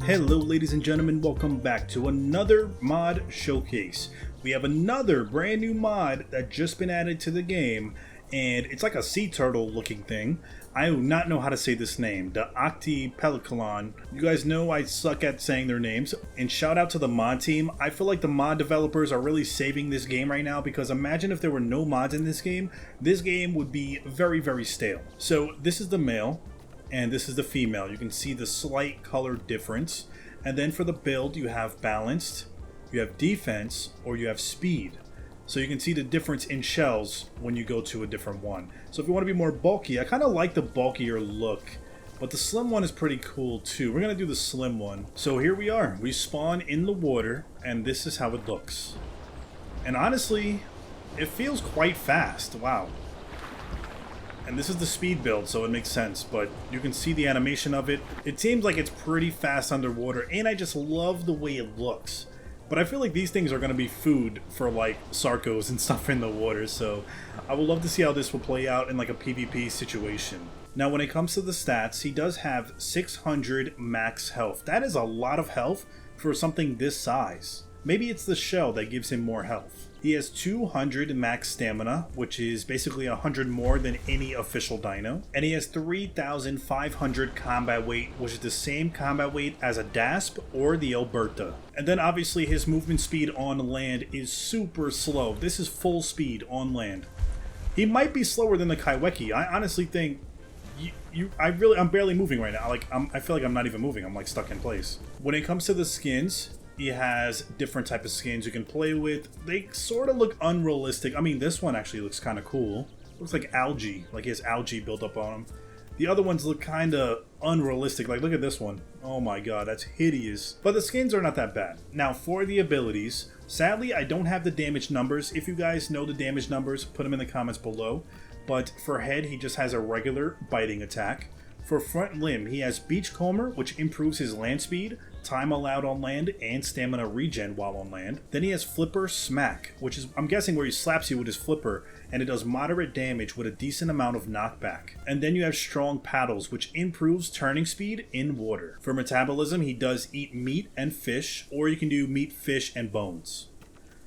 Hello ladies and gentlemen, welcome back to another mod showcase. We have another brand new mod that just been added to the game, and it's like a sea turtle looking thing. I do not know how to say this name, the Ocepechelon. You guys know I suck at saying their names, and shout out to the mod team. I feel like the mod developers are really saving this game right now, because imagine if there were no mods in this game would be very, very stale. So this is the male, and this is the female. You can see the slight color difference. And then for the build, you have balanced, you have defense, or you have speed. So you can see the difference in shells when you go to a different one. So if you want to be more bulky, I kind of like the bulkier look, but the slim one is pretty cool too. We're going to do the slim one. So here we are. We spawn in the water, and this is how it looks. And honestly, it feels quite fast. Wow. And this is the speed build, so it makes sense, but you can see the animation of it. It seems like it's pretty fast underwater, and I just love the way it looks. But I feel like these things are going to be food for like Sarcos and stuff in the water, so I would love to see how this will play out in like a PvP situation. Now when it comes to the stats, he does have 600 max health. That is a lot of health for something this size. Maybe it's the shell that gives him more health. He has 200 max stamina, which is basically 100 more than any official dino. And he has 3,500 combat weight, which is the same combat weight as a Dasp or the Alberta. And then obviously his movement speed on land is super slow. This is full speed on land. He might be slower than the Kaiweki. I honestly think I'm barely moving right now. I feel like I'm not even moving. I'm like stuck in place. When it comes to the skins, he has different type of skins you can play with. They sort of look unrealistic. I mean, this one actually looks kind of cool. Looks like algae, like he has algae built up on him. The other ones look kind of unrealistic. Like, look at this one. Oh my god, that's hideous. But the skins are not that bad. Now, for the abilities, sadly, I don't have the damage numbers. If you guys know the damage numbers, put them in the comments below. But for head, he just has a regular biting attack. For front limb, he has Beachcomber, which improves his land speed, time allowed on land, and stamina regen while on land. Then he has Flipper Smack, which is, I'm guessing, where he slaps you with his flipper, and it does moderate damage with a decent amount of knockback. And then you have Strong Paddles, which improves turning speed in water. For metabolism, he does eat meat and fish, or you can do meat, fish, and bones.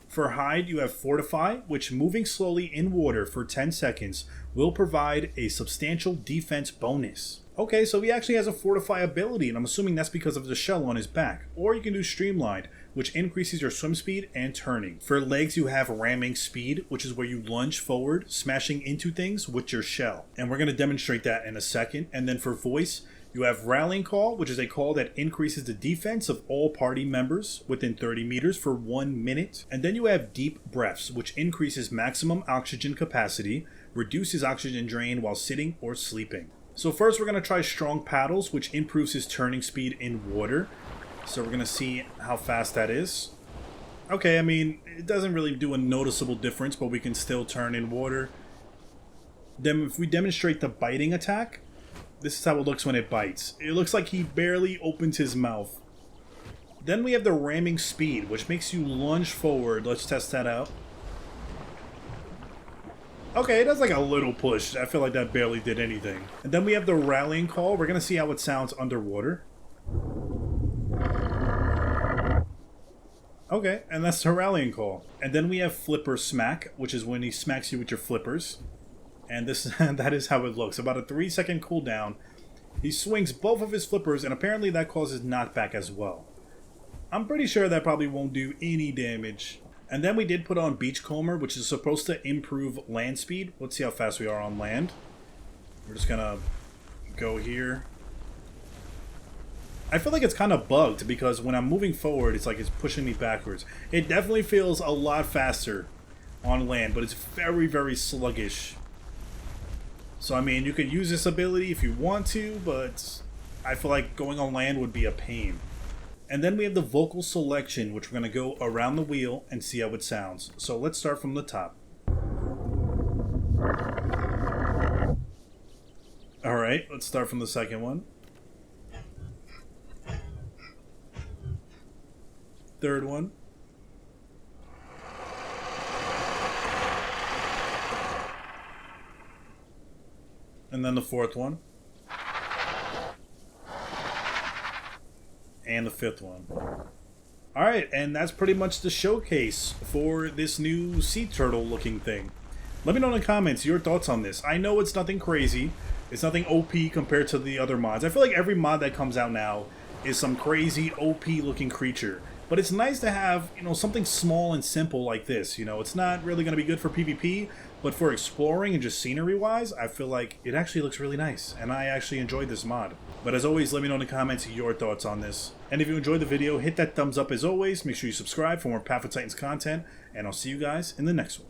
For hide, you have Fortify, which moving slowly in water for 10 seconds will provide a substantial defense bonus. Okay, so he actually has a Fortify ability, and I'm assuming that's because of the shell on his back. Or you can do Streamlined, which increases your swim speed and turning. For legs, you have Ramming Speed, which is where you lunge forward, smashing into things with your shell. And we're going to demonstrate that in a second. And then for voice, you have Rallying Call, which is a call that increases the defense of all party members within 30 meters for 1 minute. And then you have Deep Breaths, which increases maximum oxygen capacity, reduces oxygen drain while sitting or sleeping. So first we're going to try Strong Paddles, which improves his turning speed in water. So we're going to see how fast that is. Okay, I mean, it doesn't really do a noticeable difference, but we can still turn in water. Then if we demonstrate the biting attack, this is how it looks when it bites. It looks like he barely opens his mouth. Then we have the Ramming Speed, which makes you lunge forward. Let's test that out. Okay, it does like a little push. I feel like that barely did anything. And then we have the Rallying Call. We're going to see how it sounds underwater. Okay, and that's the Rallying Call. And then we have Flipper Smack, which is when he smacks you with your flippers. And that is how it looks. About a 3-second cooldown. He swings both of his flippers, and apparently that causes knockback as well. I'm pretty sure that probably won't do any damage. And then we did put on Beachcomber, which is supposed to improve land speed. Let's see how fast we are on land. We're just gonna go here. I feel like it's kind of bugged, because when I'm moving forward, it's like it's pushing me backwards. It definitely feels a lot faster on land, but it's very, very sluggish. So, I mean, you could use this ability if you want to, but I feel like going on land would be a pain. And then we have the vocal selection, which we're going to go around the wheel and see how it sounds. So let's start from the top. Alright, let's start from the second one. Third one. And then the fourth one. and the 5th one. Alright, and that's pretty much the showcase for this new sea turtle looking thing. Let me know in the comments your thoughts on this. I know it's nothing crazy. It's nothing OP compared to the other mods. I feel like every mod that comes out now is some crazy OP looking creature. But it's nice to have, you know, something small and simple like this. You know, it's not really going to be good for PvP, but for exploring and just scenery-wise, I feel like it actually looks really nice. And I actually enjoyed this mod. But as always, let me know in the comments your thoughts on this. And if you enjoyed the video, hit that thumbs up as always. Make sure you subscribe for more Path of Titans content. And I'll see you guys in the next one.